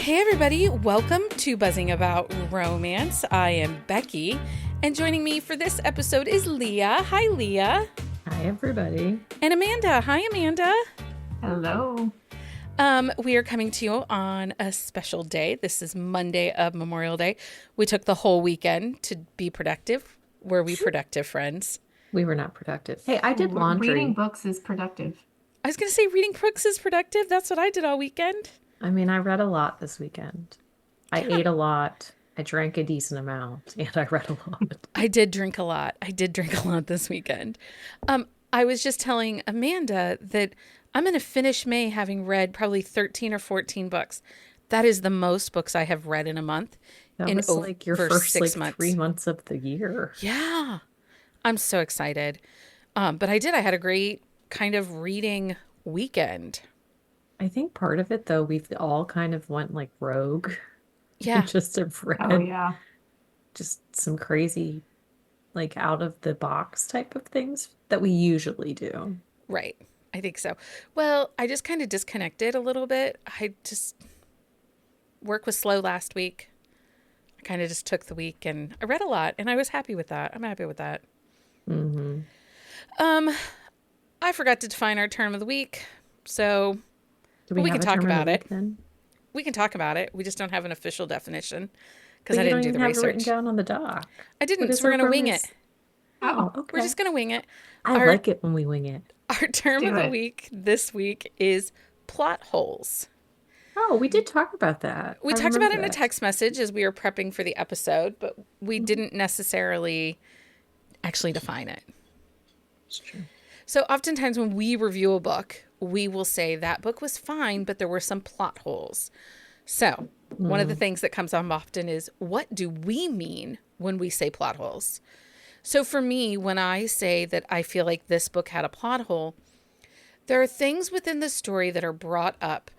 Hey everybody, welcome to Buzzing About Romance. I am Becky, and joining me for this episode is Leah. Hi Leah. Hi everybody. And Amanda. Hi Amanda. Hello. We are coming to you on a special day. This is Monday of Memorial Day. We took the whole weekend to be productive. Were we productive, friends? We were not productive. Hey, I did laundry. Reading books is productive. I was going to say reading books is productive. That's what I did all weekend. I mean, I read a lot this weekend. I ate a lot. I drank a decent amount, and I read a lot. I did drink a lot. This weekend. I was just telling Amanda that I'm going to finish May having read probably 13 or 14 books. That is the most books I have read in a month. That was like your first 6 months. 3 months of the year. Yeah. I'm so excited. But I did. I had a great kind of reading weekend. I think part of it, though, we've all kind of went like rogue. Yeah. Just have read just some crazy, like out of the box type of things that we usually do. Right. I think so. Well, I just kind of disconnected a little bit. Work was slow last week. I kind of just took the week and I read a lot and I was happy with that. I'm happy with that. Mm-hmm. I forgot to define our term of the week. So we can talk about it. Then? We can talk about it. We just don't have an official definition because I didn't do the research. Have it written down on the doc. I didn't. So we're going to wing it. Oh, okay. We're just going to wing it. I like it when we wing it. Our term of the week this week is plot holes. Oh, we did talk about that. We talked about it in a text message as we were prepping for the episode, but we didn't necessarily actually define it. That's true. So oftentimes when we review a book, we will say that book was fine, but there were some plot holes. So one of the things that comes up often is, what do we mean when we say plot holes? So for me, when I say that I feel like this book had a plot hole, there are things within the story that are brought up,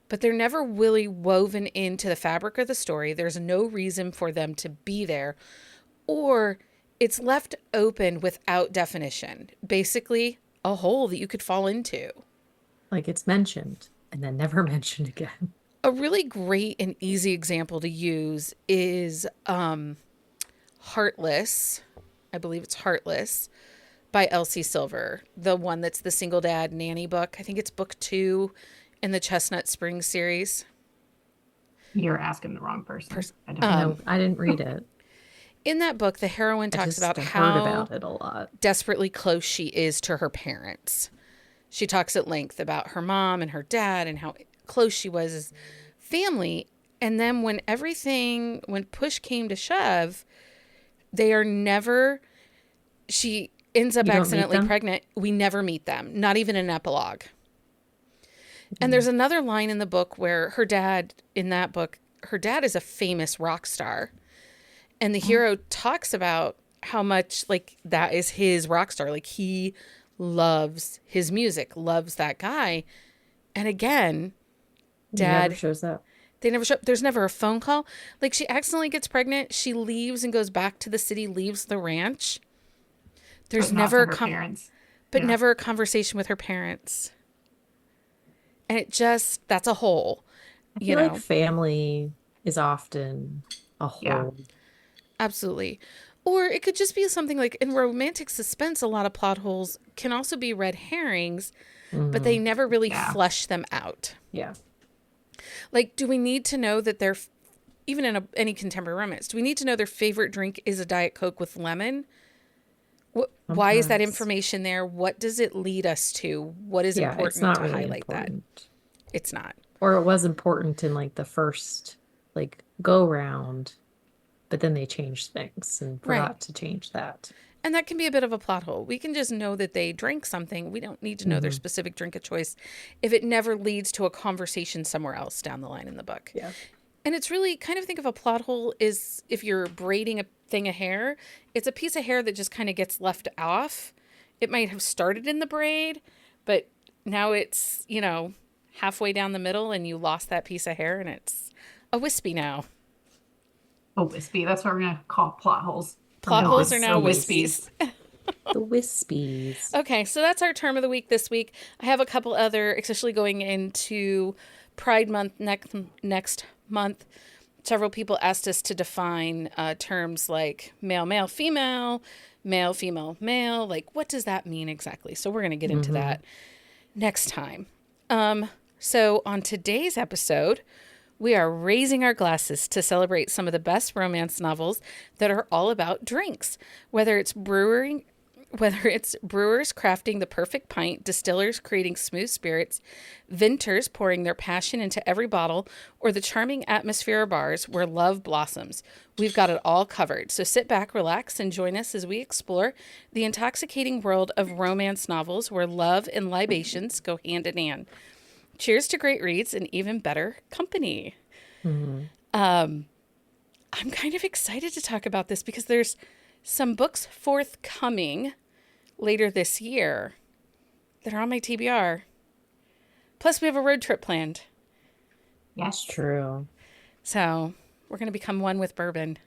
but they're never really woven into the fabric of the story. There's no reason for them to be there, or it's left open without definition. Basically, a hole that you could fall into. Like it's mentioned and then never mentioned again. A really great and easy example to use is Heartless. I believe it's Heartless by Elsie Silver. The one that's the single dad nanny book. I think it's book 2 in the Chestnut Springs series. You're asking the wrong person. I don't know. I didn't read it. In that book, the heroine talks about how heard about it a lot. Desperately close she is to her parents. She talks at length about her mom and her dad and how close she was as family. And then when push came to shove, she ends up accidentally pregnant. We never meet them, not even an epilogue. Mm-hmm. And there's another line in the book where her dad is a famous rock star. And the hero talks about how much like that is his rock star. Like he loves his music, loves that guy. And again, dad never shows up. They never show up. There's never a phone call. Like she accidentally gets pregnant. She leaves and goes back to the city, leaves the ranch. There's never never a conversation with her parents. And that's a hole. I feel like family is often a hole. Yeah. Absolutely. Or it could just be something like in romantic suspense, a lot of plot holes can also be red herrings, but they never really flesh them out. Yeah. Like, do we need to know that even in any contemporary romance, do we need to know their favorite drink is a Diet Coke with lemon? Why is that information there? What does it lead us to? What is important to really highlight that? It's not. Or it was important in like the first like go round. But then they changed things and forgot to change that. And that can be a bit of a plot hole. We can just know that they drank something. We don't need to know their specific drink of choice if it never leads to a conversation somewhere else down the line in the book. Yeah. And it's really kind of think of a plot hole is if you're braiding a thing of hair, it's a piece of hair that just kind of gets left off. It might have started in the braid, but now it's, halfway down the middle and you lost that piece of hair and it's a wispy now. A wispy. That's what we're going to call plot holes. Plot holes are now wispies. The wispies. Okay, so that's our term of the week this week. I have a couple other, especially going into Pride Month next month, several people asked us to define terms like male, male, female, male, female, male. Like, what does that mean exactly? So we're going to get into that next time. So on today's episode, we are raising our glasses to celebrate some of the best romance novels that are all about drinks, whether it's brewers crafting the perfect pint, distillers creating smooth spirits, vintners pouring their passion into every bottle, or the charming atmosphere of bars where love blossoms. We've got it all covered. So sit back, relax, and join us as we explore the intoxicating world of romance novels where love and libations go hand in hand. Cheers to great reads and even better company. I'm kind of excited to talk about this because there's some books forthcoming later this year that are on my TBR. Plus, we have a road trip planned. Yes. True. So we're going to become one with bourbon.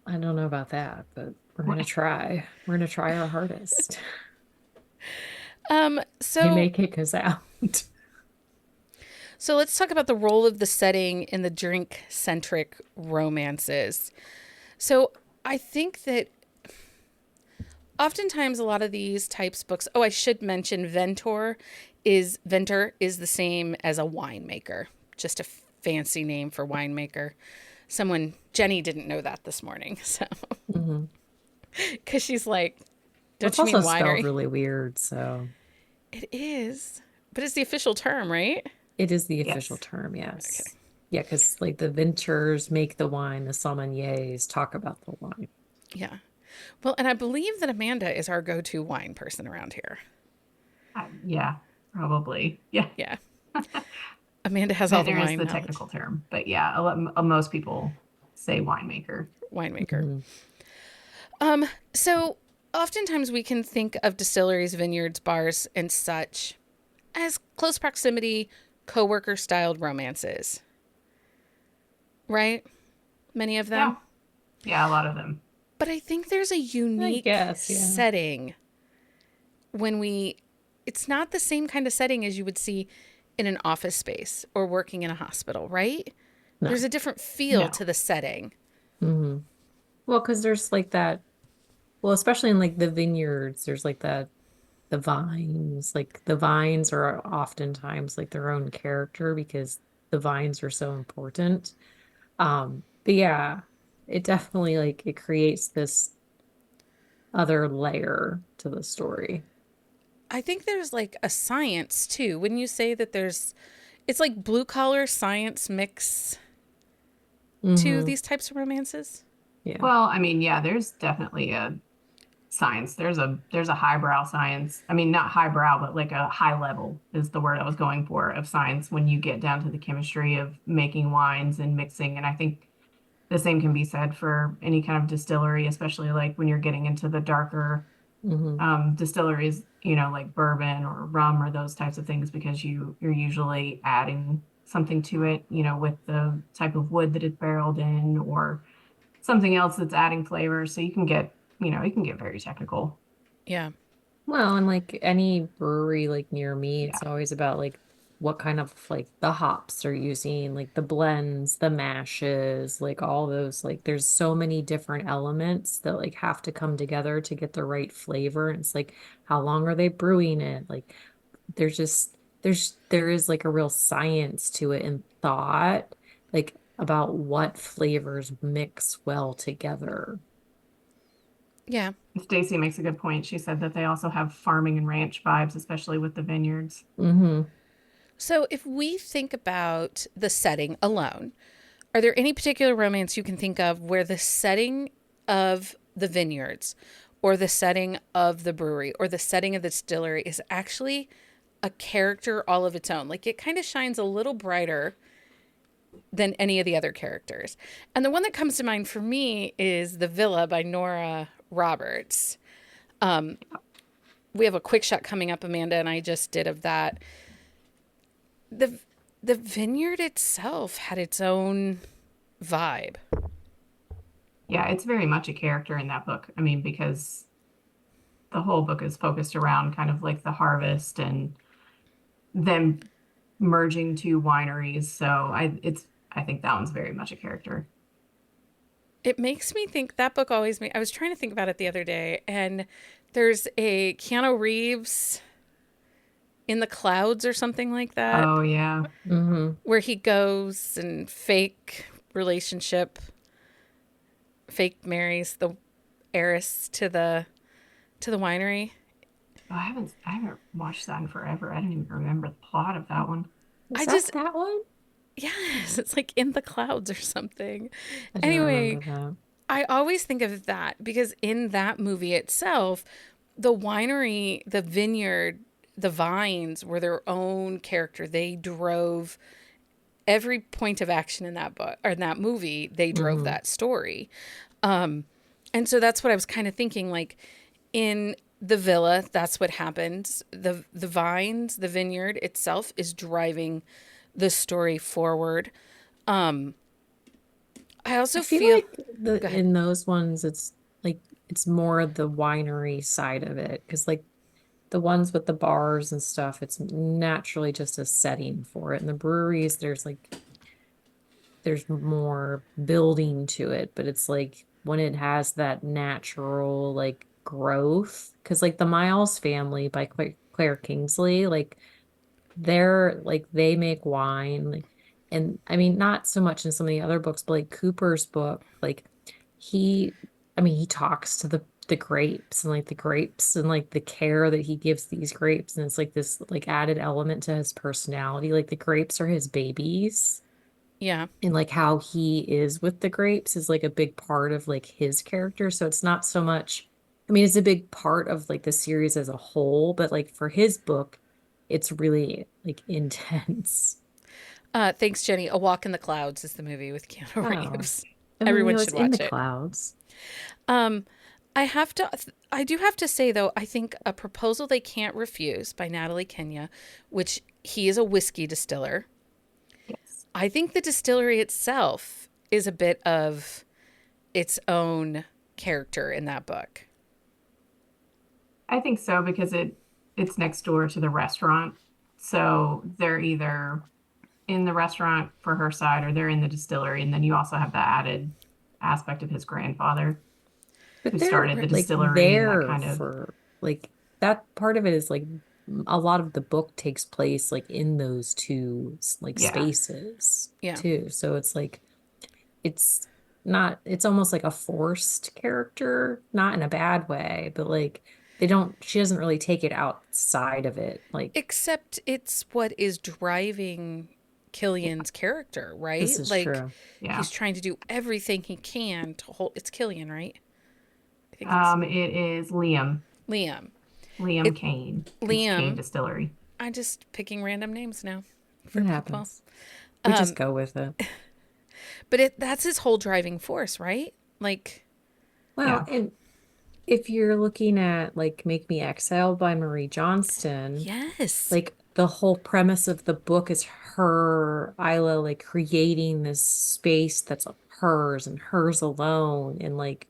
I don't know about that, but we're going to try. We're going to try our hardest. He So may kick us out. So let's talk about the role of the setting in the drink-centric romances. So I think that oftentimes a lot of these types of books, I should mention vintner is the same as a winemaker, just a fancy name for winemaker. Jenny didn't know that this morning, so because she's like, don't It's you mean also winery? spelled really weird, so It is, but it's the official term, right? it is the official Yes. term, yes. Okay. Yeah, because like the vintners make the wine, the sommeliers talk about the wine. Yeah. Well, and I believe that Amanda is our go-to wine person around here. Yeah, probably. Yeah. Yeah. Amanda has all the Vintner is wine the knowledge. technical term, but yeah, most people say winemaker. Winemaker. So oftentimes we can think of distilleries, vineyards, bars, and such as close proximity, co-worker styled romances. Right? Many of them. Yeah, a lot of them. But I think there's a unique guess, yeah. setting it's not the same kind of setting as you would see in an office space or working in a hospital, right? No. There's a different feel No. to the setting. Well, because there's like that, well, especially in like the vineyards, there's like the vines. Like the vines are oftentimes like their own character because the vines are so important. But yeah, it definitely like it creates this other layer to the story. I think there's like a science too. When you say that it's like blue collar science mix to these types of romances. Yeah. Well, I mean, yeah, there's definitely a science. There's a highbrow science. I mean, not highbrow, but like a high level is the word I was going for of science when you get down to the chemistry of making wines and mixing. And I think the same can be said for any kind of distillery, especially like when you're getting into the darker distilleries, like bourbon or rum or those types of things, because you're usually adding something to it, with the type of wood that it's barreled in or something else that's adding flavor. So you can get very technical. Yeah. Well, and like any brewery like near me, it's Yeah. always about like what kind of like the hops they're using, like the blends, the mashes, like all those, like there's so many different elements that like have to come together to get the right flavor. And it's like, how long are they brewing it? Like there is like a real science to it and thought, like about what flavors mix well together. Yeah. Stacy makes a good point. She said that they also have farming and ranch vibes, especially with the vineyards. So if we think about the setting alone, are there any particular romance you can think of where the setting of the vineyards or the setting of the brewery or the setting of the distillery is actually a character all of its own? Like it kind of shines a little brighter than any of the other characters. And the one that comes to mind for me is The Villa by Nora Roberts. We have a quick shot coming up, Amanda and I just did of that. The vineyard itself had its own vibe. Yeah, it's very much a character in that book. I mean, because the whole book is focused around kind of like the harvest and them merging two wineries. So I think that one's very much a character. It makes me think that book always I was trying to think about it the other day, and there's a Keanu Reeves in the clouds or something like that, Oh yeah. Hmm. where he goes and relationship, fake marries the heiress to the winery. Oh, I haven't watched that in forever. I don't even remember the plot of that one. Is I that just that one? yes, it's like in the clouds or something. I don't Anyway, remember that. I always think of that because in that movie itself, the winery, the vineyard, the vines were their own character. They drove every point of action in that book or in that movie. They drove Hmm. that story. And so that's what I was kind of thinking like in the villa, that's what happens. The vines, the vineyard itself is driving the story forward. I I also feel feel like the go ahead. in those ones it's like it's more the winery side of it because like the ones with the bars and stuff, it's naturally just a setting for it. And the breweries, there's more building to it, but it's like when it has that natural like growth, because like the Miles family by Claire Kingsley, like they're like they make wine, like, and I mean not so much in some of the other books, but like Cooper's book, like he, I mean he talks to the grapes and like the grapes and like the care that he gives these grapes, and it's like this like added element to his personality. Like the grapes are his babies, Yeah. and like how he is with the grapes is like a big part of like his character. So it's not so much, I mean, it's a big part of like the series as a whole, but like for his book, it's really like intense. Thanks, Jenny. A Walk in the Clouds is the movie with Keanu Oh, Reeves. I didn't Everyone know it's should in the watch it. clouds. Um, I have to, I do have to say though, I think A Proposal They Can't Refuse by Natalie Kenya, which he is a whiskey distiller. Yes. I think the distillery itself is a bit of its own character in that book. I think so because it's next door to the restaurant. So they're either in the restaurant for her side or they're in the distillery. And then you also have the added aspect of his grandfather But who they're started the like distillery and that there kind of, for like that part of it is like a lot of the book takes place like in those two like yeah. spaces Yeah. too. So it's like it's not, it's almost like a forced character, not in a bad way, but like they don't, she doesn't really take it outside of it. Like Except it's what is driving Killian's character, this right? is Like true. Yeah. he's trying to do everything he can to hold it's Killian, right? I think it's It is Liam, Liam. Liam It Kane. It's Kane Liam. Distillery. I'm just picking random names now for It people. happens. We just go with it. But that's his whole driving force, right? Like, Well, Yeah. and if you're looking at like Make Me Exhale by Marie Johnston, yes. like the whole premise of the book is her, Isla, like creating this space that's hers and hers alone. And like,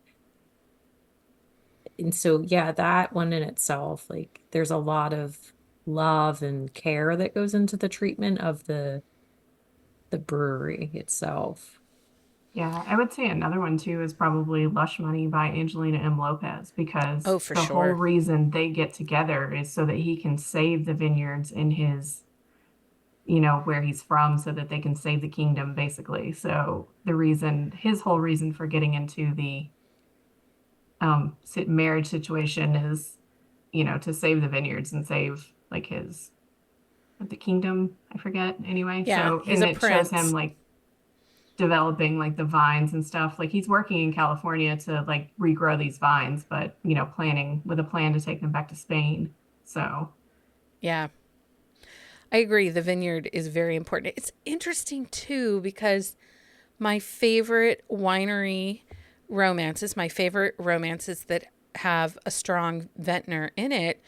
and so, yeah, that one in itself, like there's a lot of love and care that goes into the treatment of the brewery itself. Yeah. I would say another one too is probably Lush Money by Angelina M. Lopez because Oh, for the whole sure. reason they get together is so that he can save the vineyards in his, you know, where he's from so that they can save the kingdom basically. So the reason, his whole reason for getting into the marriage situation is, you know, to save the vineyards and save like his the kingdom, I forget anyway. Yeah, So he's and a it shows him prince. like developing like the vines and stuff. Like he's working in California to like regrow these vines, but you know, planning with a plan to take them back to Spain. So Yeah, I agree. The vineyard is very important. It's interesting too because my favorite winery romances, my favorite romances that have a strong vintner in it,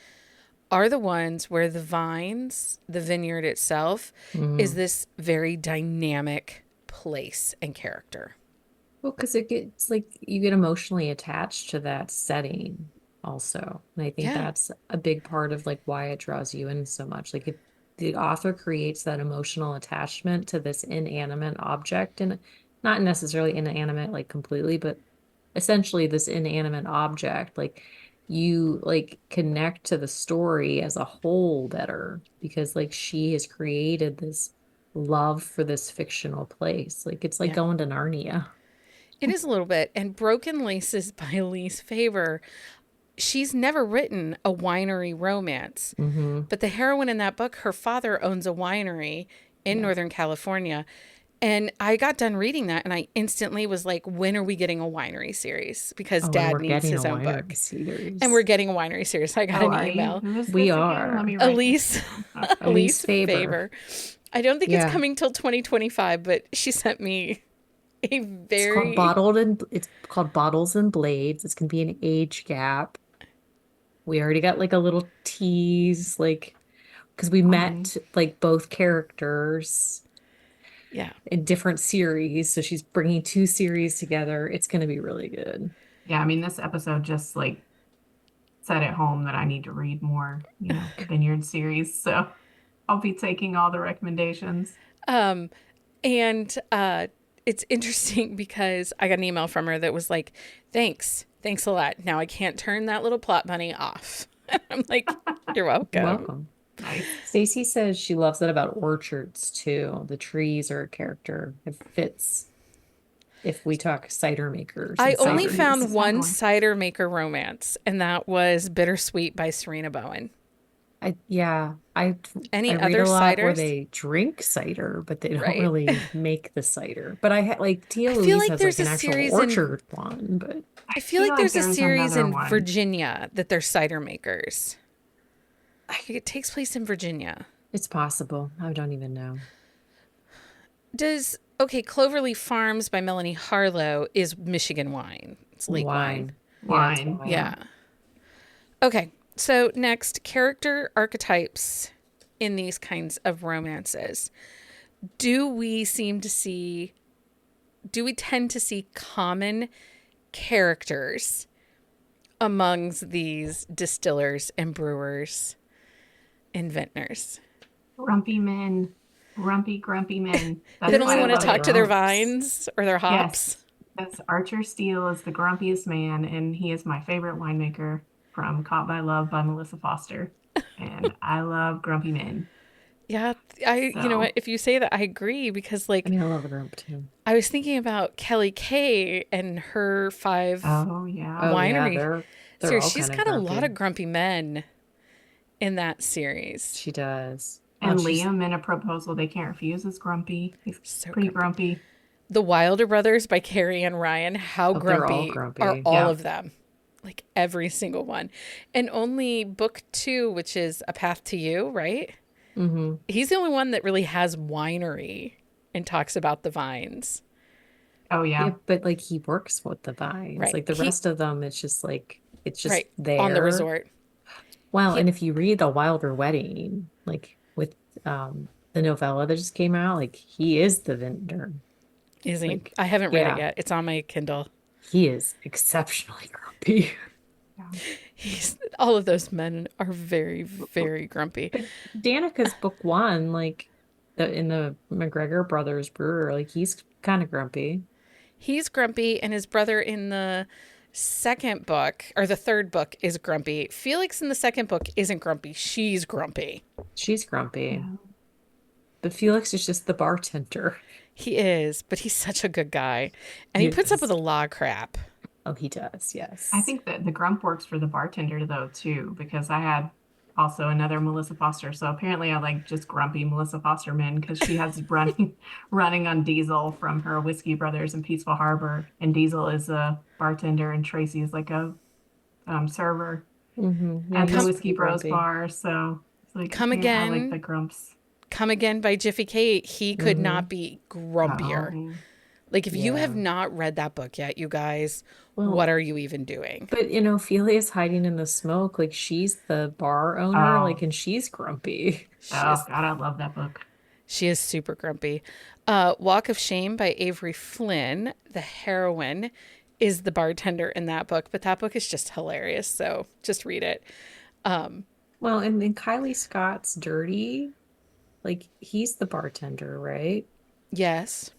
are the ones where the vines, the vineyard itself, is Hmm. this very dynamic place and character. Well, because it gets like you get emotionally attached to that setting also. And I think Yeah. that's a big part of like why it draws you in so much. Like the author creates that emotional attachment to this inanimate object, and not necessarily inanimate like completely, but essentially this inanimate object, like you like connect to the story as a whole better because like she has created this love for this fictional place. Like it's like Yeah. going to Narnia. It is a little bit. And Broken Laces by Elise Favor, she's never written a winery romance. Mm-hmm. But the heroine in that book, her father owns a winery in Yeah. Northern California. And I got done reading that and I instantly was like, when are we getting a winery series? Because Oh, and dad we're needs getting a his own book. winery series. And we're getting a winery series. I got Oh, an are you? email. Who is We this again? are. Let me write Elise, this down. Okay. Elise Elise Favor. Favor. I don't think it's Yeah. coming till 2025, but she sent me a It's called very it's called Bottles and Blades. It's gonna be an age gap. We already got like a little tease, like because we Fun. met like both characters yeah. in different series. So she's bringing two series together. It's gonna be really good. Yeah, I mean, this episode just like set it home that I need to read more, Vineyard series. So I'll be taking all the recommendations. And it's interesting because I got an email from her that was like, thanks a lot. Now I can't turn that little plot bunny off. I'm like, you're welcome. Welcome. Nice. Stacy says she loves it about orchards too. The trees are a character. It fits if we talk cider makers. I and only cider found uses. one Exactly. cider maker romance, and that was Bittersweet by Serena Bowen. I Any read other a lot where ciders? they drink cider, but they don't Right. really make the cider. But I had like Tia I feel Louise like has there's like an a actual series in orchard one, but I feel like there's a series another in one. Virginia that they're cider makers. I think it takes place in Virginia. it's possible. I don't even know. Cloverleaf Farms by Melanie Harlow is Michigan wine. It's lake wine. Yeah, it's Wine. wine. Yeah. Okay. So next, character archetypes in these kinds of romances. Do we tend to see common characters amongst these distillers and brewers and vintners? Grumpy men. Grumpy men. They don't why only I want to love talk it. to their vines or their hops. Yes, Archer Steele is the grumpiest man, and he is my favorite winemaker from Caught by Love by Melissa Foster. And I love grumpy men. Yeah, you know what? If you say that, I agree because, like, I mean, I love a grump too. I was thinking about Kelly Kay and her 5 Oh, yeah. Oh, yeah, winery they're series. all She's kind got of a lot grumpy. of grumpy men in that series. She does. And she's- Liam in A Proposal They Can't Refuse is grumpy. He's So pretty grumpy. The Wilder Brothers by Carrie and Ryan. How they're all grumpy, grumpy. are all Yeah. of them? Like every single one. And only book 2, which is A Path to You, right? Mhm. He's the only one that really has winery and talks about the vines. Oh, yeah. Yeah, but like he works with the vines. Right. Like the He- rest of them, it's just Right. there On the resort. Well, and if you read The Wilder Wedding, like with the novella that just came out, like he is the vintner. Is he? Like, I haven't read yeah. it yet. It's on my Kindle. He is exceptionally grumpy. All of those men are very, very grumpy. Danica's book 1, like in the McGregor brothers brewer, like he's kind of grumpy. He's grumpy, and his brother in the second book, or the third book, is grumpy. Felix in the second book isn't grumpy. She's grumpy. She's grumpy. Yeah. But Felix is just the bartender. He is, but he's such a good guy. And he puts up Yes. with a lot of crap. Oh, he does, yes. I think that the grump works for the bartender, though, too, because I had also another Melissa Foster. So apparently I like just grumpy Melissa Foster men because she has running on Diesel from her Whiskey Brothers in Peaceful Harbor. And Diesel is a bartender and Tracy is like a server Mm-hmm. at the he's Whiskey pretty Bros grumpy. bar. So it's like, Come yeah, I again. like the grumps. Come Again by Jiffy Kate. He could not be grumpier. Oh, Like, if you Yeah. have not read that book yet, you guys, Well, what are you even doing? But Ophelia's hiding in the smoke, like she's the bar owner, Oh. like, and she's grumpy. oh, God, I love that book. She is super grumpy. Walk of Shame by Avery Flynn. The heroine is the bartender in that book, but that book is just hilarious. So just read it. Well, and then Kylie Scott's Dirty, like he's the bartender, right? Yes.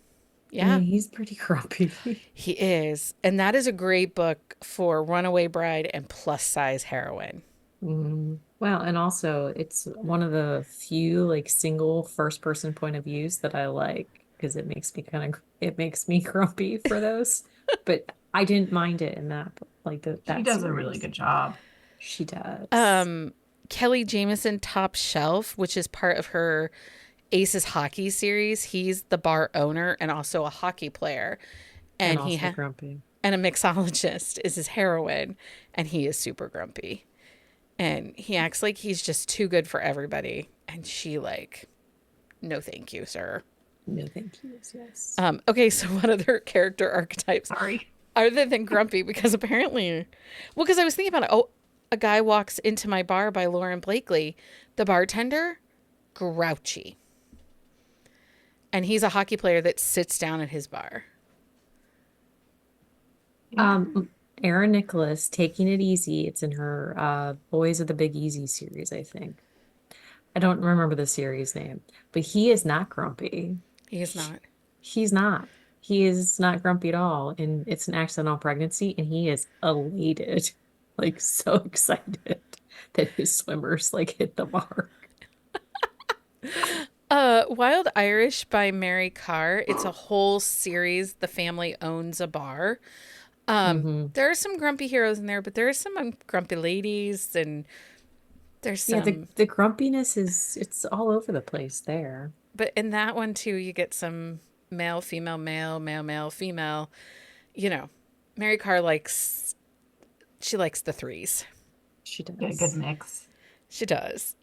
I Yeah, mean, he's pretty grumpy. he is. And that is a great book for runaway bride and plus size heroine. Well, and also it's one of the few like single first person point of views that I like because it makes me grumpy for those. But I didn't mind it in She that does a really series. good job. She does. Kelly Jamieson Top Shelf, which is part of her Aces hockey series. He's the bar owner and also a hockey player. And And also grumpy. and a mixologist is his heroine, and he is super grumpy. And he acts like he's just too good for everybody. And she like, no thank you, sir. No, thank you. Yes. Okay, so what other character archetypes Sorry. other than grumpy? Because apparently, well, because I was thinking about it. Oh, a guy walks into my bar by Lauren Blakely, the bartender, grouchy. And he's a hockey player that sits down at his bar. Yeah. Erin Nicholas, Taking It Easy. It's in her Boys of the Big Easy series, I think. I don't remember the series name, but he is not grumpy. He is not. He's not. He is not grumpy at all. And it's an accidental pregnancy, and he is elated, like so excited that his swimmers like hit the mark. Wild Irish by Mary Carr. It's a whole series. The family owns a bar. Hmm. There are some grumpy heroes in there, but there are some grumpy ladies, and there's Yeah, some. the grumpiness it's all over the place there. But in that one too, you get some male, female, male, male, male, female. You know, Mary Carr likes. She likes the threes. She Get a good does. mix. She does.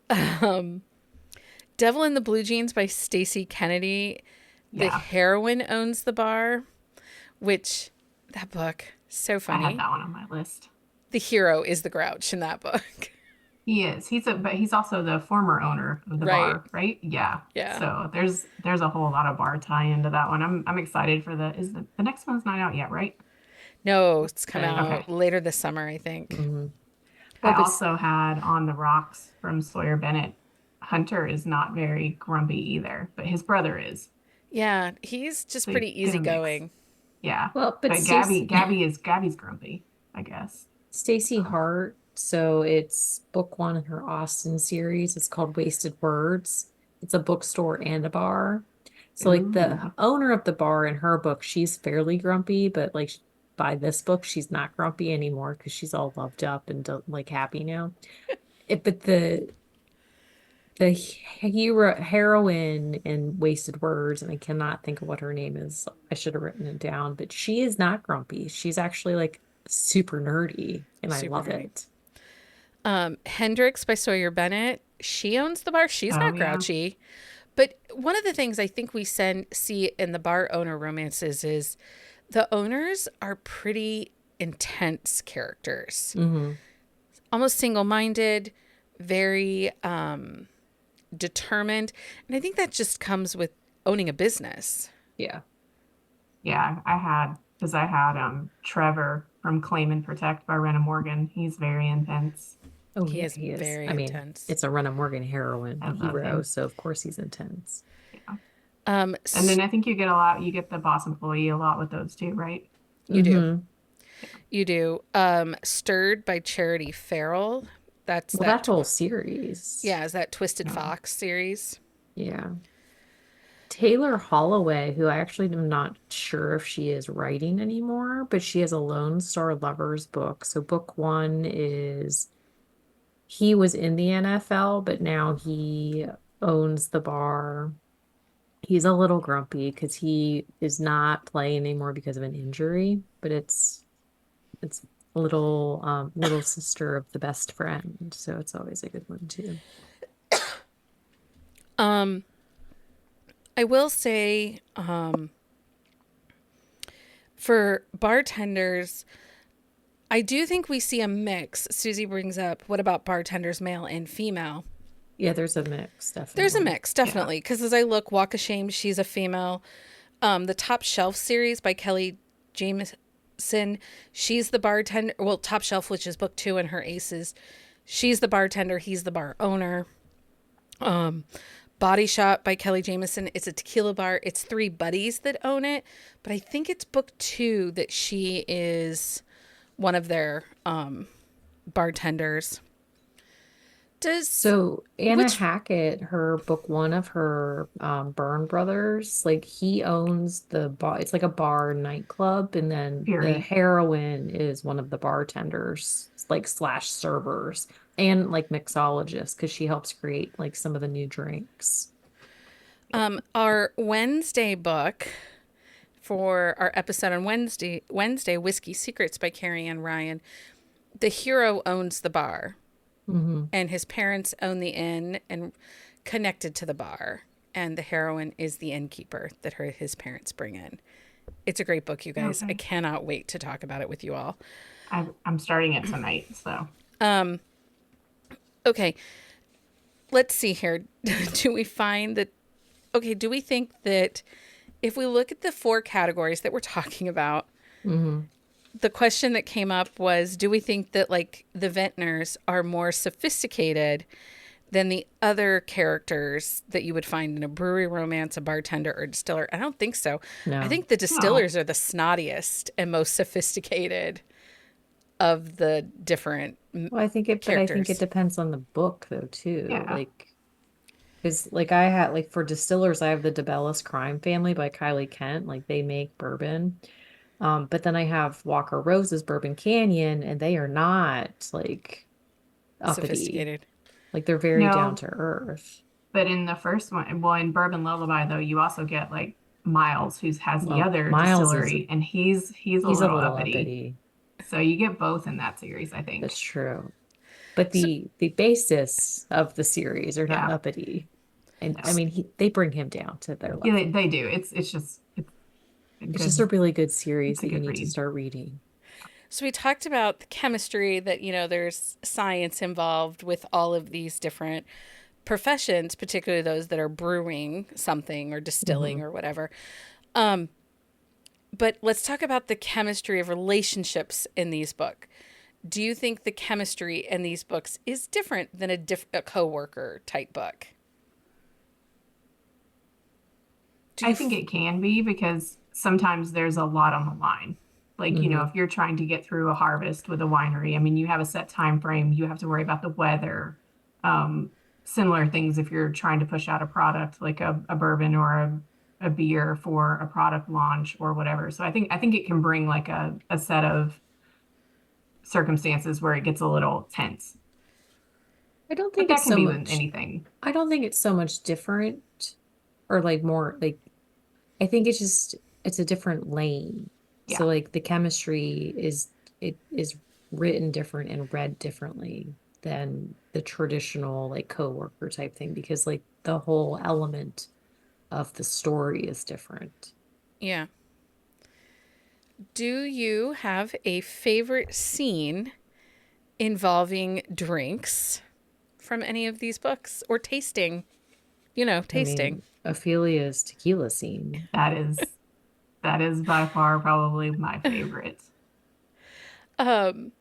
Devil in the Blue Jeans by Stacey Kennedy. The Yeah. heroine owns the bar, which that book, so I had funny. that one on my list. The hero is the grouch in that book. He is. But he's also the former owner of the Right. bar, right? Yeah. Yeah. So there's a whole lot of bar tie into that one. I'm excited for the next one's not out yet, right? No, it's come Okay. Okay. out later this summer, I think. Hmm. I Well, but also had On the Rocks from Sawyer Bennett. Hunter is not very grumpy either, but his brother is. Yeah, he's just So you pretty get a mix. easygoing. Yeah. but But Gabby's grumpy, I guess. Stacey So, Hart. So it's book one in her Austen series. It's called Wasted Words. It's a bookstore and a bar. So like the ooh. owner of the bar in her book, she's fairly grumpy, but like by this book, she's not grumpy anymore because she's all loved up and like happy now. But the heroine in Wasted Words, and I cannot think of what her name is. I should have written it down, but she is not grumpy. She's actually like super nerdy, and I Super love nerdy. it. Hendrix by Sawyer Bennett. She owns the bar. She's Oh not yeah. grouchy. But one of the things I think we see in the bar owner romances is the owners are pretty intense characters, Hmm. almost single minded, very determined. And I think that just comes with owning a business. Yeah. Yeah, I had Trevor from Claim and Protect by Rena Morgan. He's very intense. Oh He yeah, is he is. very I mean, intense. it's a Run Morgan heroine I love hero, him. so of course he's intense. Yeah. Um, And s- then I think you get the boss employee a lot with those too, right? you do. Hmm. You do. Stirred by Charity Farrell. That's Well, that whole series. yeah, is that Twisted Yeah. Fox series. Yeah. Taylor Holloway, who I actually am not sure if she is writing anymore, but she has a Lone Star Lovers book. So book one is he was in the NFL, but now he owns the bar. He's a little grumpy because he is not playing anymore because of an injury, but it's little sister of the best friend, so it's always a good one too. Um, I will say, for bartenders, I do think we see a mix. Susie brings up, what about bartenders, male and female? Yeah, there's a mix, There's a definitely. mix, definitely. Because as I look, Walk of Shame, she's a female. The Top Shelf series by Kelly Jameson, she's the bartender. Well, Top Shelf, which is book two in her Aces, she's the bartender. He's the bar owner. Body Shop by Kelly Jamieson. It's a tequila bar. It's three buddies that own it, but I think it's book 2 that she is one of their bartenders. So Anna Which Hackett, her book one of her Byrne brothers, like he owns the bar. It's like a bar nightclub, and then the Fury. heroine is one of the bartenders, like slash servers, and like mixologists because she helps create like some of the new drinks. our Wednesday book for our episode on Wednesday, Whiskey Secrets by Carrie Ann Ryan. The hero owns the bar, Hmm. and his parents own the inn and connected to the bar. And the heroine is the innkeeper that his parents bring in. It's a great book, you guys. I Okay. cannot wait to talk about it with you all. I'm starting it tonight, so Okay, let's see here. Do we find that, okay, do we think that if we look at the 4 categories that we're talking about, Hmm. the question that came up was, do we think that like the vintners are more sophisticated than the other characters that you would find in a brewery romance, a bartender, or a distiller? I don't think so. I No. think the no. distillers are the snottiest and most sophisticated of the different Well, but I think it characters. depends on the book though too. Yeah. Like, because like I had like for distillers, I have the DeBellis Crime Family by Kylie Kent. Like they make bourbon. But then I have Walker Rose's Bourbon Canyon, and they are not like uppity. Sophisticated. Like they're very down No, to earth. but in the first one, well, in Bourbon Lullaby though, you also get like Miles, who has the Well, other Miles is distillery, and he's a he's a little little uppity. uppity. So you get both in that series, I That's think. true. But So, the basis of the series are not Yeah. uppity. And I No. mean, they bring him down to their Yeah, level. they do. It's just a It's just a good really good it's series a that you good need to read. start reading. so we talked about the chemistry that, there's science involved with all of these different professions, particularly those that are brewing something or distilling Hmm. or whatever. But let's talk about the chemistry of relationships in these books. Do you think the chemistry in these books is different than a coworker type book? Do you I think it can be because sometimes there's a lot on the line. Like, Hmm. if you're trying to get through a harvest with a winery, I mean, you have a set time frame, you have to worry about the weather. Um, Similar things if you're trying to push out a product like a bourbon or a beer for a product launch or whatever. So I think it can bring like a set of circumstances where it gets a little tense. I don't But think that it's can so be with much. anything. I don't think it's so much different or like more like I think it's a different lane. Yeah. So like the chemistry is written different and read differently than the traditional like coworker type thing because like the whole element of the story is different. Yeah. Do you have a favorite scene involving drinks from any of these books or tasting? I Tasting. mean, Ophelia's tequila scene. That is that is by far probably my favorite. Um,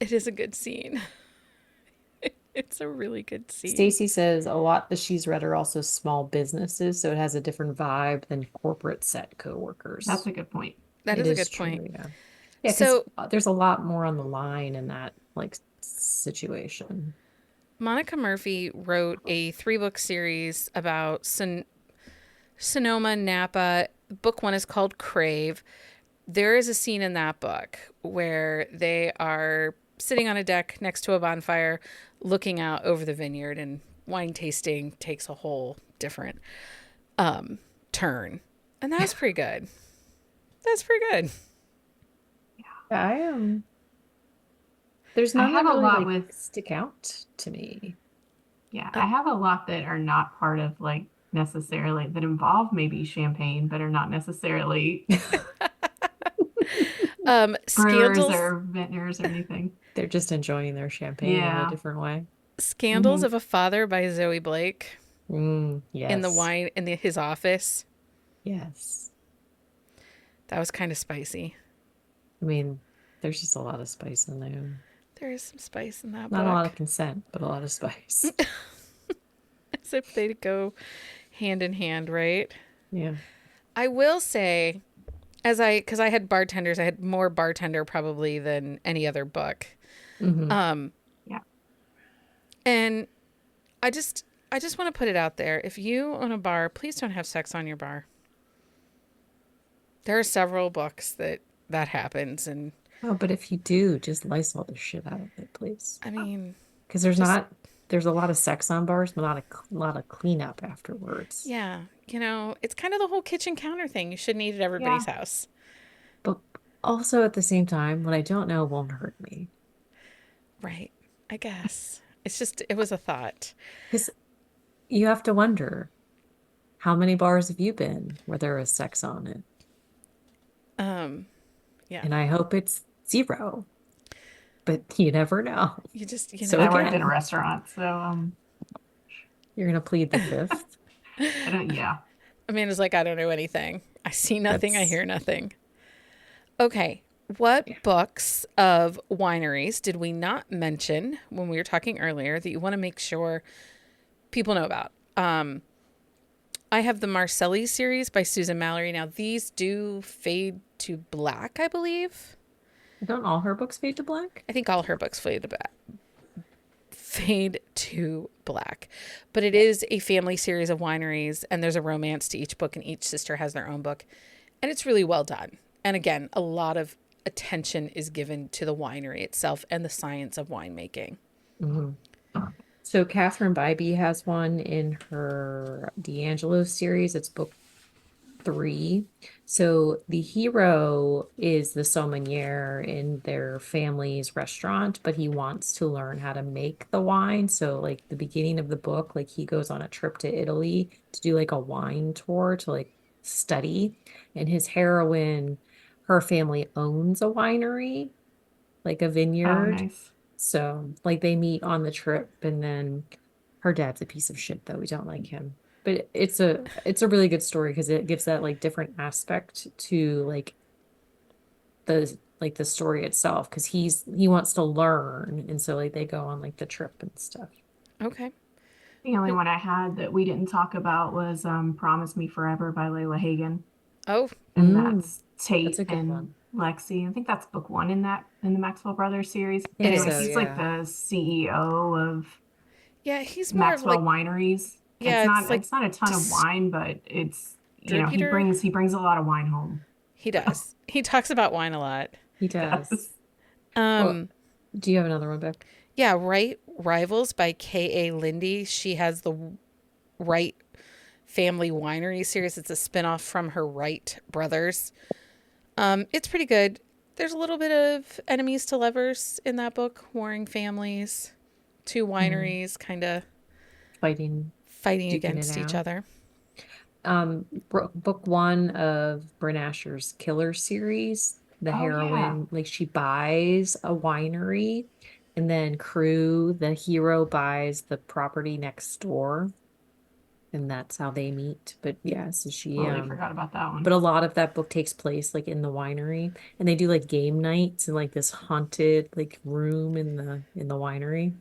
it is a good scene. It's a really good scene. Stacy says a lot that she's read are also small businesses, so it has a different vibe than corporate set That's coworkers. a good point. That It is a is good point. true, yeah. Yeah, because So, there's a lot more on the line in that like situation. Monica Murphy wrote a 3-book series about Sonoma, Napa. Book 1 is called Crave. There is a scene in that book where they are sitting on a deck next to a bonfire looking out over the vineyard, and wine tasting takes a whole different turn. And that was pretty good. That's pretty good. Yeah, I am. There's I none that have a really lot like with stick out to me. Yeah, Uh, I have a lot that are not part of like necessarily that involve maybe champagne, but are not necessarily brewers Scandals, or vintners or anything. They're just enjoying their champagne in a Yeah. different way. Scandals Hmm. of a Father by Zoe Blake in the Yes. wine his office. Yes. That was kind of spicy. I mean, there's just a lot of spice in there. There is some spice in that Not a lot book. of consent, but a lot of spice. as if they go hand in hand, right? Yeah. I will say, because I had bartenders, I had more bartender probably than any other book. Mm-hmm. Yeah. And I just want to put it out there. If you own a bar, please don't have sex on your bar. There are several books that happens, and Oh, but if you do, just Lysol the shit out of it, please. I mean, Because just there's a lot of sex on bars, but not a lot of cleanup afterwards. yeah, it's kind of the whole kitchen counter thing. You shouldn't eat at Yeah. everybody's house, But also at the same time, what I don't know won't hurt me. right? I guess it's just it was a thought. Because you have to wonder, how many bars have you been where there is sex on it? Yeah, And I hope it's zero, but you never know. you So never I worked in a again, restaurant, so you're gonna plead the fifth. I don't. Yeah. Amanda's like, I don't know anything. I see nothing. I That's hear nothing. Okay. What yeah. books of wineries did we not mention when we were talking earlier that you want to make sure people know about? I have the Marcelli series by Susan Mallory. Now, these do fade to black, I believe. Don't all her books fade to black? I think all her books fade to black. But it is a family series of wineries, and there's a romance to each book, and each sister has their own book. And it's really well done. And again, a lot of attention is given to the winery itself and the science of winemaking. Mm-hmm. So Catherine Bybee has one in her D'Angelo series. It's book 3. So the hero is the sommelier in their family's restaurant, but he wants to learn how to make the wine. So like the beginning of the book, like he goes on a trip to Italy to do like a wine tour to like study. And his heroine, her family owns a winery, like a Oh, vineyard. nice. So like they meet on the trip, and then her dad's a piece of shit though. We don't like him. But it's a really good story because it gives that like different aspect to like the story itself, because he wants to learn, and so like they go on like the trip and stuff. Okay. The only one I had that we didn't talk about was "Promise Me Forever" by Layla Hagan, Oh, and Mm, that's that's Tate a good and one. Lexi. I think that's book 1 in the Maxwell Brothers series. I it think Anyway, so, he's is. like yeah. the CEO of Yeah, he's more of Maxwell like, Wineries. yeah, it's like It's not a ton of wine, but it's distributor. he brings a lot of wine home. He does. He talks about wine a lot. He So, does. yes. Well, Um, do you have another one, Beck? yeah, Right Rivals by K.A. Lindy. She has the Wright Family Winery series. It's a spinoff from her Wright brothers. It's pretty good. There's a little bit of enemies to lovers in that book, warring families, two Mm, wineries kind of fighting, fighting duking it against each out. other. Book 1 of Bryn Asher's Killer series, the Oh yeah. heroine, like she buys a winery, and then the hero buys the property next door, and that's how they meet. But yeah, so Totally forgot about that but one. a lot of that book takes place like in the winery, and they do like game nights in like this haunted like room in the winery.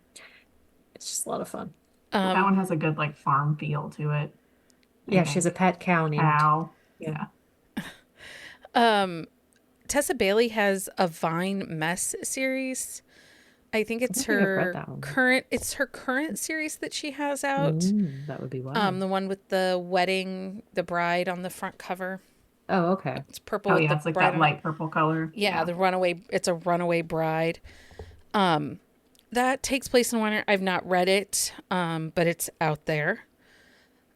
It's just a lot of fun. That Um, one has a good like farm feel to it, I Yeah, she has a think. pet cow named, Cow. yeah. Yeah. um, Tessa Bailey has a Vine Mess series. I think I it's don't think I've read that one. it's her current series that she has out. That would be why. The one with the wedding, the bride on the front cover. Oh, okay. It's purple Oh with yeah, the it's like bride that on it. light purple color. Yeah, Yeah. the runaway. It's a runaway bride. That takes place in winery. I've not read it, but it's out there.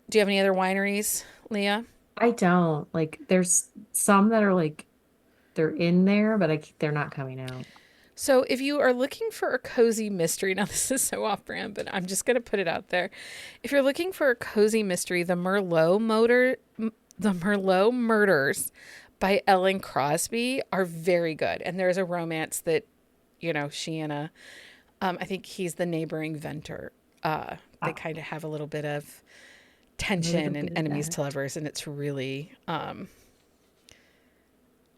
Do you have any other wineries, Leah? I don't like. There's some that are like they're in there, but they're not coming out. So, if you are looking for a cozy mystery, now this is so off brand, but I'm just going to put it out there. If you're looking for a cozy mystery, the Merlot Murders by Ellen Crosby are very good. And there's a romance that, she and I think he's the neighboring venter. They Oh, kind of have a little bit of A little tension and bit of enemies that. to lovers, and it's really, it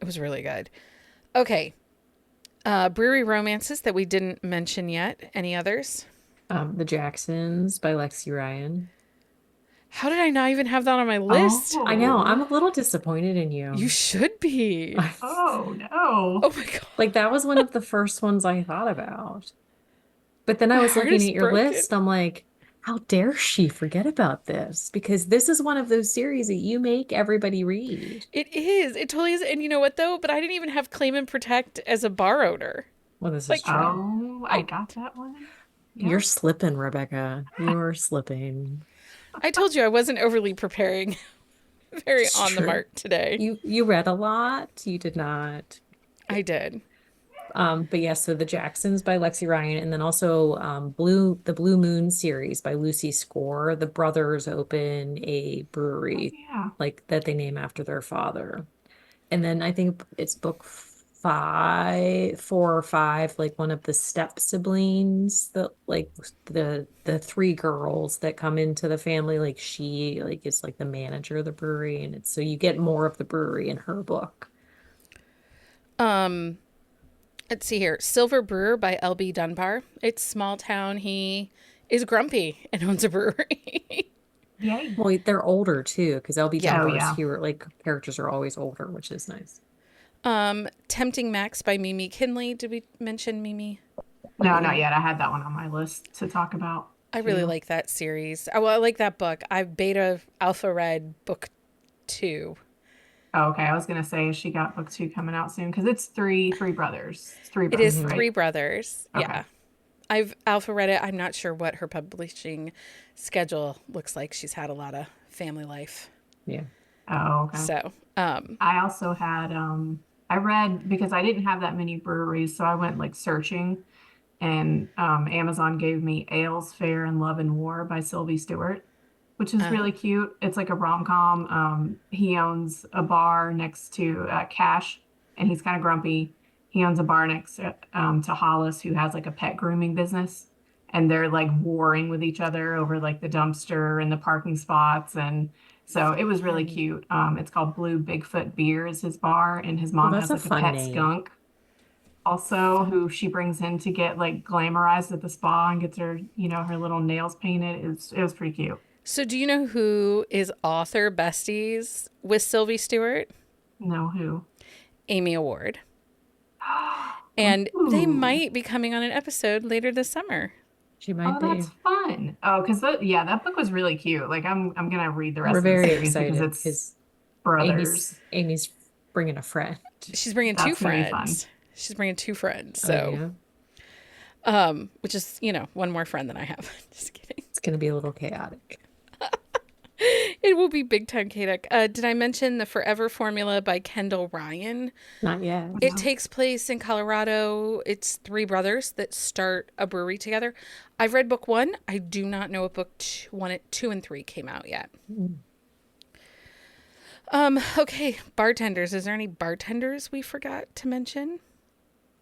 was really good. Okay. Brewery romances that we didn't mention yet. Any others? The Jacksons by Lexi Ryan. How did I not even have that on my list? I know. Oh, I'm a little disappointed in You you. should be. oh no. Oh my God. Like that was one of the first ones I thought about. But then I My was heart looking is at your broken. list. I'm like, how dare she forget about this? Because this is one of those series that you make everybody read. It is. It totally is. And you know what, though? But I didn't even have Claim and Protect as a bar owner. Well, this is Like, true. Oh, I I got that one. You're Yep. slipping, Rebecca. You're slipping. I told you I wasn't overly preparing. Very It's on the true. mark today. You read a lot. You did not. I did. But yes, so the Jacksons by Lexi Ryan, and then also the Blue Moon series by Lucy Score. The brothers open a Oh brewery yeah. like that they name after their father. And then I think it's book five, 4 or 5, like one of the step siblings, the three girls that come into the family, like she like is like the manager of the brewery, and it's so you get more of the brewery in her book. Um, let's see here. Silver Brewer by L.B. Dunbar. It's small town. He is grumpy and owns a brewery. Yay. Well, they're older too, because LB Yeah. Oh Dunbar's yeah. here, like characters are always older, which is nice. Tempting Max by Mimi Kinley. Did we mention Mimi? No, not yet. I had that one on my list to talk about I really too. like that series. I like that book. I've beta alpha read book 2. Oh, okay. I was gonna say she got book 2 coming out soon because it's three brothers. It's three It brothers, is Hmm. three right? brothers. Okay. Yeah. I've alpha read it. I'm not sure what her publishing schedule looks like. She's had a lot of family life. Yeah. Oh, okay. So, I also had I read because I didn't have that many breweries, so I went like searching and Amazon gave me Ales, Fair, and Love and War by Sylvie Stewart, which is uh, really cute. It's like a rom-com. He owns a bar next to Cash, and he's kind of grumpy. He owns a bar next to Hollis, who has like a pet grooming business, and they're like warring with each other over like the dumpster and the parking spots, and so it was really fun. cute. It's called Blue Bigfoot Beer is his bar, and his Well, mom that's has a like a fun pet name. skunk also Fun. who she brings in to get like glamorized at the spa and gets her, her little nails painted. It was pretty cute. So, do you know who is author besties with Sylvie Stewart? Know who? Amy Award. And they Ooh. might be coming on an episode later this summer. She might Oh, that's be. fun. Oh, because that book was really cute. Like I'm gonna read the We're rest of the very series because excited it's because brothers. Amy's bringing a friend. She's bringing two That's gonna be fun. friends. She's bringing two friends. Oh So, yeah, which is, one more friend than I have. Just kidding. it's gonna be a little chaotic. It will be big time chaotic. Did I mention The Forever Formula by Kendall Ryan? Not yet. It No. takes place in Colorado. It's three brothers that start a brewery together. I've read book 1. I do not know if book 2 and 3 came out yet. Mm. Okay, bartenders. Is there any bartenders we forgot to mention?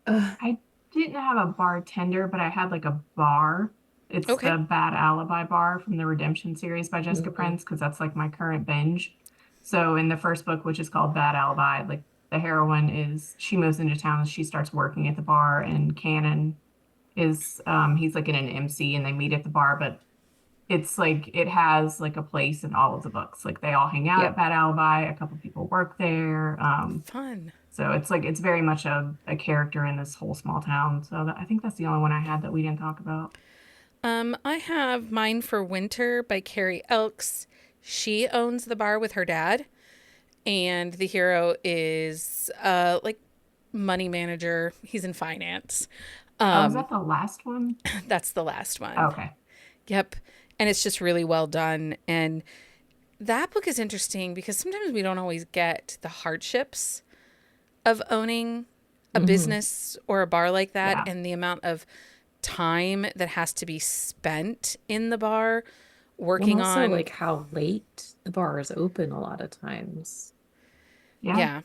I didn't have a bartender, but I had like a bar. It's Okay. the Bad Alibi Bar from the Redemption series by Jessica Mhm. Prince, because that's like my current binge. So in the first book, which is called Bad Alibi, like the heroine is she moves into town and she starts working at the bar, and Cannon is he's like in an MC and they meet at the bar, but it's like it has like a place in all of the books. Like they all hang out at Yep. Bad Alibi, a couple people work there. Fun. So it's like it's very much a character in this whole small town. So I think that's the only one I had that we didn't talk about. I have Mine for Winter by Carrie Elks. She owns the bar with her dad, and the hero is like money manager. He's in finance. Oh, is that the last one? That's the last one. Okay. Yep. And it's just really well done. And that book is interesting because sometimes we don't always get the hardships of owning a Hmm. business or a bar like that, Yeah. and the amount of time that has to be spent in the bar Well, and working also on. like how late the bar is open a lot of times. Yeah. Yeah.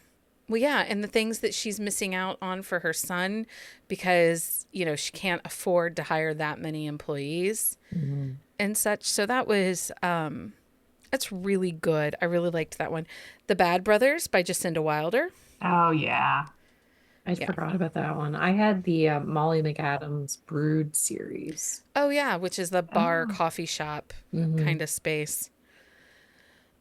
Well, yeah, and the things that she's missing out on for her son because, she can't afford to hire that many employees Mhm. and such. So that's really good. I really liked that one. The Bad Brothers by Jacinda Wilder. Oh yeah. I Yeah. forgot about that one. I had the Molly McAdams Brood series. Oh, yeah, which is the bar Oh. coffee shop Hmm. kind of space.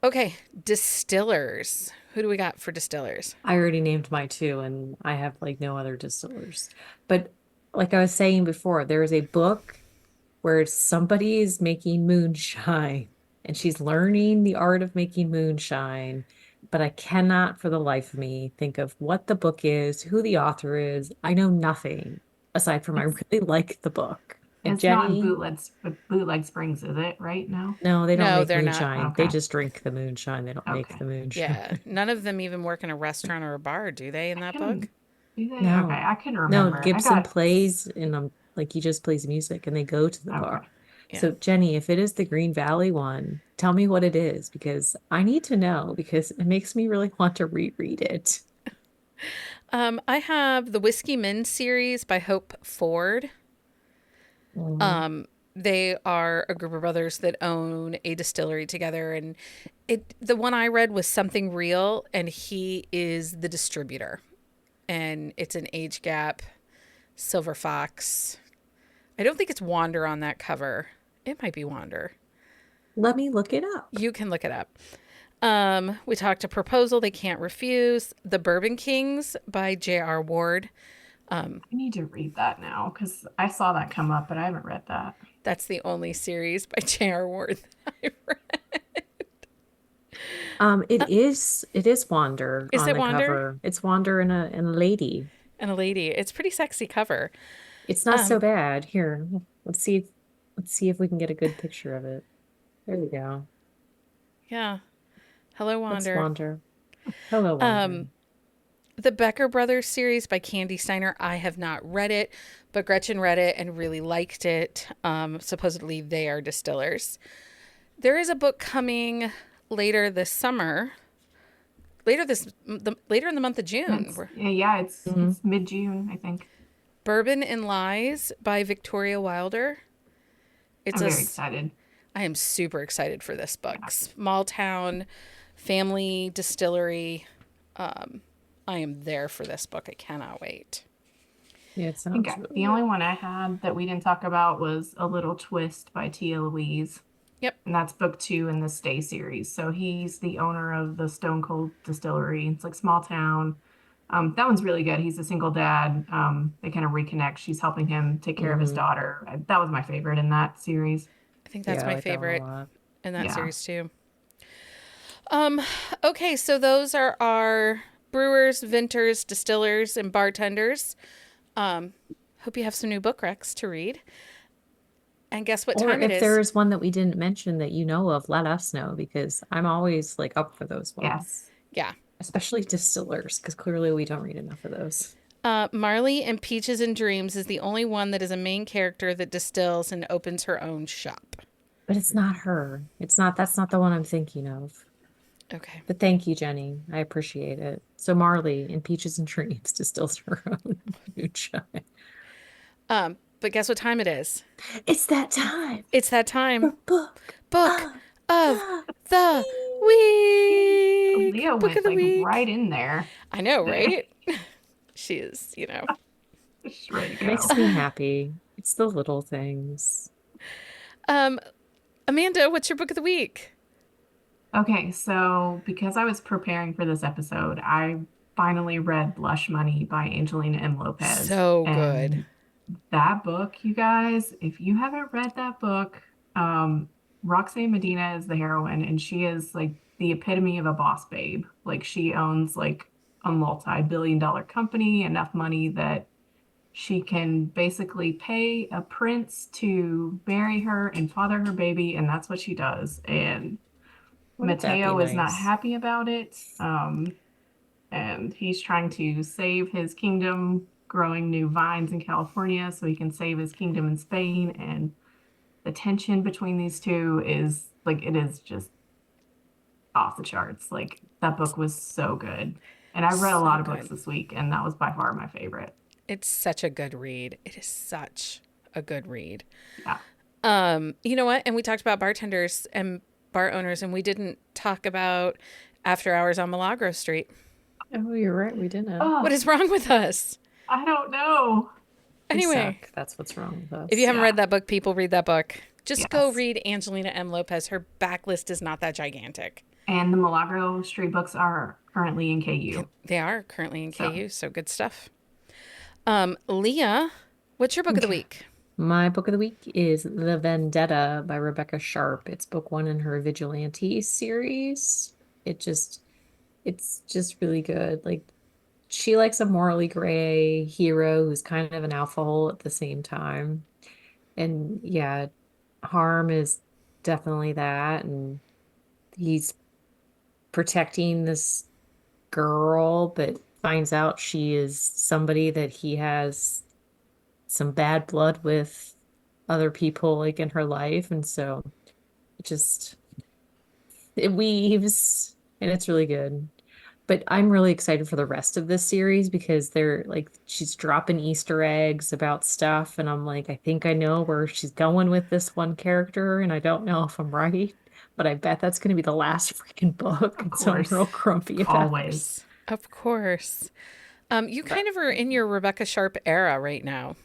Okay, distillers. Who do we got for distillers? I already named my two, and I have like no other distillers. But like I was saying before, there is a book where somebody is making moonshine and she's learning the art of making moonshine. But I cannot for the life of me think of what the book is, who the author is. I know nothing aside from I It's really like the book. And it's not Jenny, bootleg springs, is it? Right now? no, they don't No, make they're not. moonshine. They Okay. just drink the moonshine. They don't make Okay. the moonshine. Yeah, none of them even work in a restaurant or a bar, do they, in I that book? can do they? Okay, No, I can no, remember. I Gibson got plays and like he just plays music and they go to the okay. bar. Yeah. So Jenny, if it is the Green Valley one, tell me what it is because I need to know because it makes me really want to reread it. I have the Whiskey Men series by Hope Ford. Mhm. They are a group of brothers that own a distillery together, and the one I read was Something Real, and he is the distributor, and it's an age gap silver fox. I don't think it's Wander on that cover. It might be Wander. Let me look it up. You can look it up. We talked a proposal they can't refuse. The Bourbon Kings by J.R. Ward. I need to read that now because I saw that come up, but I haven't read that. That's the only series by J.R. Ward that I read. It is Wander Is on it the Wander? cover. It's Wander and a lady. And a lady. It's pretty sexy cover. It's not so Um, bad. Here, let's see if we can get a good picture of it. There we go. yeah. Hello, That's Wander. Wander. Hello, Wander. The Becker Brothers series by Candy Steiner. I have not read it, but Gretchen read it and really liked it. Supposedly they are distillers. There is a book coming later this summer. Later in the month of June. Mhm. It's mid-June, I think. Bourbon and Lies by Victoria Wilder. It's I'm a. very excited. I am super excited for this book. Yeah. Small town, family distillery. I am there for this book. I cannot wait. Yeah, it I think sounds really the good. only one I had that we didn't talk about was A Little Twist by Tia Louise. Yep. And that's book 2 in the Stay series. So he's the owner of the Stone Cold Distillery. It's like small town. That one's really good. He's a single dad. They kind of reconnect. She's helping him take care of his Hmm. daughter. That was my favorite in that series. I think that's Yeah, I my like that one a favorite lot. in that Yeah. series too. Okay, so those are our brewers, vintners, distillers, and bartenders. Hope you have some new book recs to read. And guess what Or time it if there is? is one that we didn't mention that you know of, let us know because I'm always like up for those ones, Yes. Yeah. especially distillers, because clearly we don't read enough of those. Marley in Peaches and Dreams is the only one that is a main character that distills and opens her own shop. But it's not her. That's not the one I'm thinking of. Okay. But thank you, Jenny. I appreciate it. So Marley in Peaches and Dreams distills her own moonshine. But guess what time it is? It's that time It's that time. for book Book of of the the week. week. Leah Book of went the like week. right in there I know, today. right? She is, Just ready to It go. makes me happy. It's the little things. Um, Amanda, what's your book of the week? Okay, so because I was preparing for this episode, I finally read Blush Money by Angelina M. Lopez. So good. And that book, you guys, if you haven't read that book, Roxanne Medina is the heroine, and she is like the epitome of a boss babe. Like she owns like a multi-billion-dollar company, enough money that she can basically pay a prince to marry her and father her baby, and that's what she does. And Wouldn't that be Mateo is not nice? happy about it. And he's trying to save his kingdom, growing new vines in California so he can save his kingdom in Spain. And the tension between these two is like, it is just off the charts. Like, that book was so good. And I've read a lot So of books good. this week, and that was by far my favorite. It's such a good read. It is such a good read. Yeah. You know what? And we talked about bartenders and bar owners, and we didn't talk about After Hours on Milagro Street. Oh, you're right. We didn't. What Oh, is wrong with us? I don't know. We Anyway, suck. That's what's wrong with if you us. haven't Yeah. read that book, people read that book. Just go Yes. read Angelina M. Lopez. Her backlist is not that gigantic. And the Milagro Street books are currently in KU. They are currently in So KU, so good stuff. Leah, what's your book of the week? My book of the week is The Vendetta by Rebecca Sharp. It's book one in her Vigilante series. It's just really good. Like she likes a morally gray hero who's kind of an alpha hole at the same time. And yeah, Harm is definitely that. And he's protecting this girl, but finds out she is somebody that he has some bad blood with other people like in her life. And so it just it weaves and it's really good. But I'm really excited for the rest of this series because they're like she's dropping Easter eggs about stuff, and I'm like, I think I know where she's going with this one character, and I don't know if I'm right, but I bet that's going to be the last freaking book, of and so I'm course, real grumpy about it. always. Of course. You kind of are in your Rebecca Sharp era right now.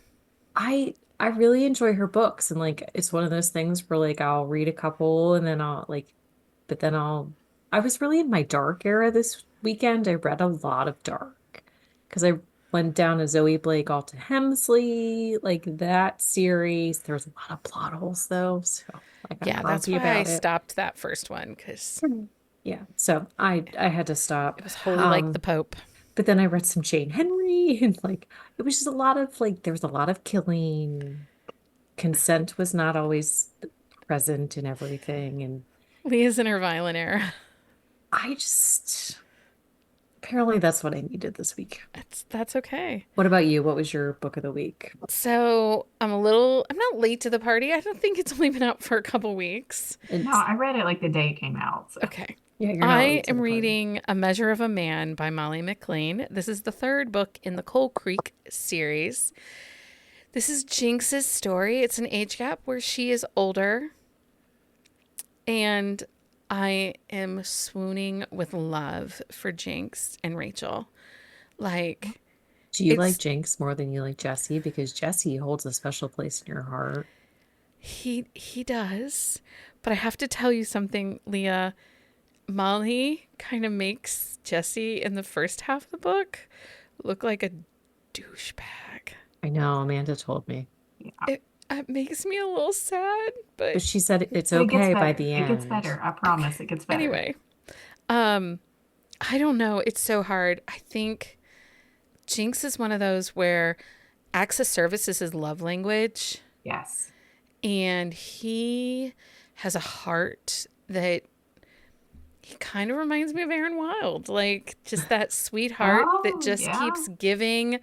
I really enjoy her books, and like it's one of those things where like I'll read a couple and then I'll like but then I was really in my dark era this weekend. I read a lot of dark because I went down to Zoe Blake Alta Hemsley, like that series. There was a lot of plot holes though, so I got Yeah, that's grumpy why I about it. stopped that first one because Yeah, so I had to it stop. was holy like the Pope. But then I read some Jane Henry and like it was just a lot of like there was a lot of killing. Consent was not always present in everything, and Leah's in her violent era. I just apparently that's what I needed this week. That's okay. What about you? What was your book of the week? So I'm not late to the party. I don't think it's only been out for a couple weeks. No, It's I read it like the day it came out. So Okay. yeah, you're not I late to am the party. reading A Measure of a Man by Molly McLean. This is the third book in the Coal Creek series. This is Jinx's story. It's an age gap where she is older. And I am swooning with love for Jinx and Rachel. Like, Do you like it's Jinx more than you like Jesse? Because Jesse holds a special place in your heart. he does. But I have to tell you something, Leah. Molly kind of makes Jesse in the first half of the book look like a douchebag. I know, Amanda told me. yeah. It makes me a little sad, But but she said it's But it gets okay by better. the It gets end. better. I promise. It gets better. anyway, um, I don't know. It's so hard. I think Jinx is one of those where access service is his love language, Yes. and he has a heart that he kind of reminds me of Aaron Wild, like just that sweetheart that Oh, just yeah. keeps giving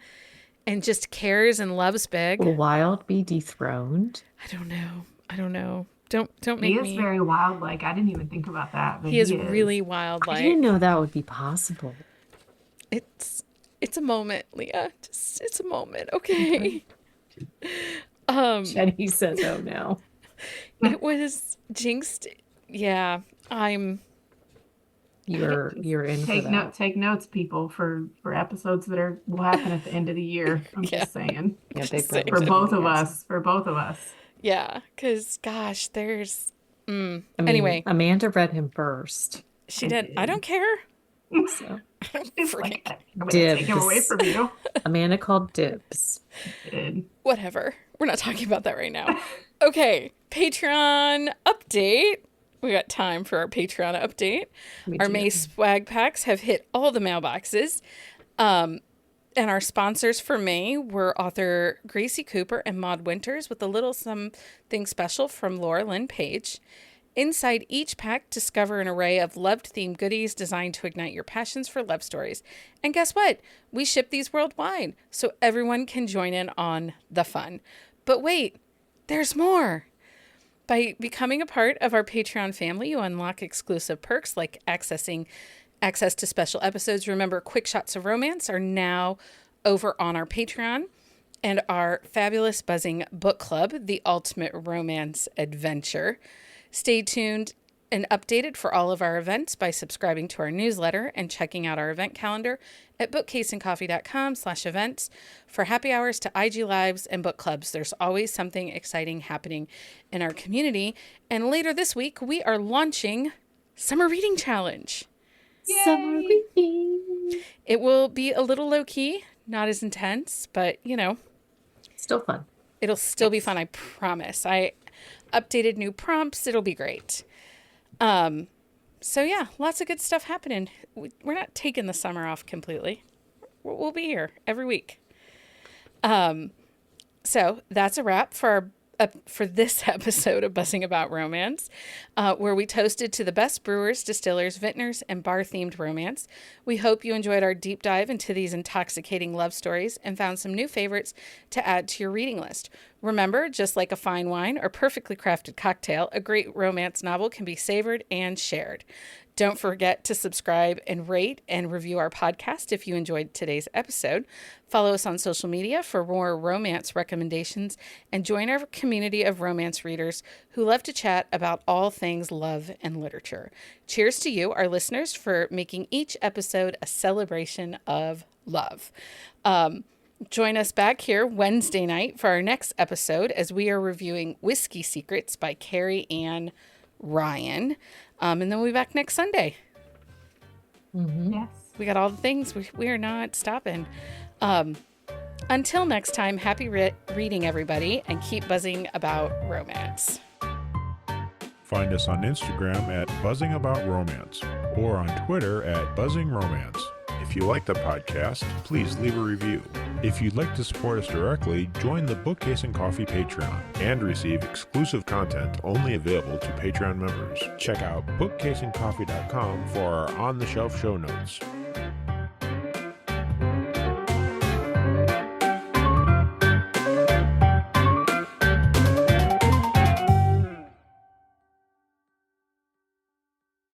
and just cares and loves big. Will Wild be dethroned? I don't know. I don't know. Don't He make is me. very wild. Like, I didn't even think about that, but He is he is. really wild. I didn't Like know that would be possible. it's it's a moment, Leah. Just it's a moment, okay? Um, Jenny says, "Oh no." it was jinxed. Yeah, I'm. You're in for that. Take notes, people, for episodes that will happen at the end of the year. I'm Yeah. just saying. Yeah, Just Big saying. Brother's For gonna both be of awesome. us. For both of us. Yeah, because gosh, there's. I mean, Anyway, Amanda read him first, she I did. I did. don't care. so I don't It's freaking like, care. I'm gonna take him away dibs. from you. Amanda called dibs. Did. Whatever. We're not talking about that right now. Okay, Patreon update. We got time for our Patreon update. We Our do. May swag packs have hit all the mailboxes. And our sponsors for May were author Gracie Cooper and Maud Winters with a little something special from Laura Lynn Page. Inside each pack, discover an array of love-themed goodies designed to ignite your passions for love stories. And guess what? We ship these worldwide, so everyone can join in on the fun. But wait, there's more. By becoming a part of our Patreon family, you unlock exclusive perks like access to special episodes. Remember, Quick Shots of Romance are now over on our Patreon, and our fabulous buzzing book club, The Ultimate Romance Adventure. Stay tuned and updated for all of our events by subscribing to our newsletter and checking out our event calendar at bookcaseandcoffee.com/events. For happy hours to IG Lives and book clubs, there's always something exciting happening in our community. And later this week, we are launching summer reading challenge. Summer reading. It will be a little low key, not as intense, but Still fun. it'll still be fun. I promise. I updated new prompts. It'll be great. So yeah, lots of good stuff happening. We're not taking the summer off completely. We'll be here every week. So that's a wrap for this episode of Buzzing About Romance, where we toasted to the best brewers, distillers, vintners, and bar-themed romance. We hope you enjoyed our deep dive into these intoxicating love stories and found some new favorites to add to your reading list. Remember, just like a fine wine or perfectly crafted cocktail, a great romance novel can be savored and shared. Don't forget to subscribe and rate and review our podcast if you enjoyed today's episode. Follow us on social media for more romance recommendations and join our community of romance readers who love to chat about all things love and literature. Cheers to you, our listeners, for making each episode a celebration of love. Join us back here Wednesday night for our next episode as we are reviewing Whiskey Secrets by Carrie Ann Ryan. And then we'll be back next Sunday. Mm-hmm. Yes. We got all the things. We are not stopping. Until next time, happy reading, everybody, and keep buzzing about romance. Find us on Instagram at Buzzing About Romance or on Twitter at Buzzing Romance. If you like the podcast, please leave a review. If you'd like to support us directly, join the Bookcase and Coffee Patreon and receive exclusive content only available to Patreon members. Check out bookcaseandcoffee.com for our on-the-shelf show notes.